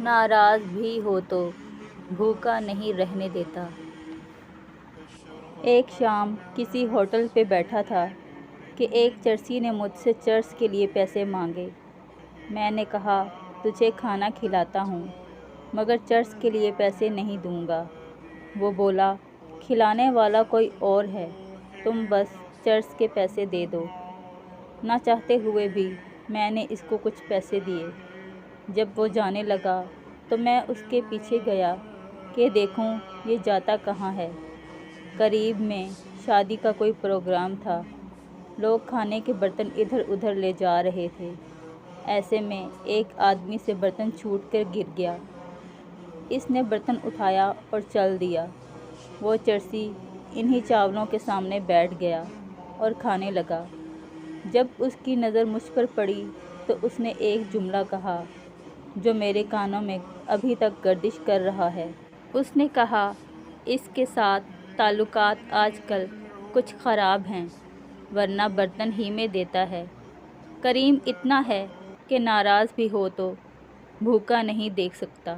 ناراض بھی ہو تو بھوکا نہیں رہنے دیتا۔ ایک شام کسی ہوٹل پہ بیٹھا تھا کہ ایک چرسی نے مجھ سے چرس کے لیے پیسے مانگے۔ میں نے کہا تجھے کھانا کھلاتا ہوں مگر چرس کے لیے پیسے نہیں دوں گا۔ وہ بولا کھلانے والا کوئی اور ہے، تم بس چرس کے پیسے دے دو۔ نہ چاہتے ہوئے بھی میں نے اس کو کچھ پیسے دیے۔ جب وہ جانے لگا تو میں اس کے پیچھے گیا کہ دیکھوں یہ جاتا کہاں ہے۔ قریب میں شادی کا کوئی پروگرام تھا، لوگ کھانے کے برتن ادھر ادھر لے جا رہے تھے۔ ایسے میں ایک آدمی سے برتن چھوٹ کر گر گیا۔ اس نے برتن اٹھایا اور چل دیا۔ وہ چرسی انہی چاولوں کے سامنے بیٹھ گیا اور کھانے لگا۔ جب اس کی نظر مجھ پر پڑی تو اس نے ایک جملہ کہا جو میرے کانوں میں ابھی تک گردش کر رہا ہے۔ اس نے کہا اس کے ساتھ تعلقات آج کل کچھ خراب ہیں ورنہ برتن ہی میں دیتا ہے۔ کریم اتنا ہے کہ ناراض بھی ہو تو بھوکا نہیں دیکھ سکتا۔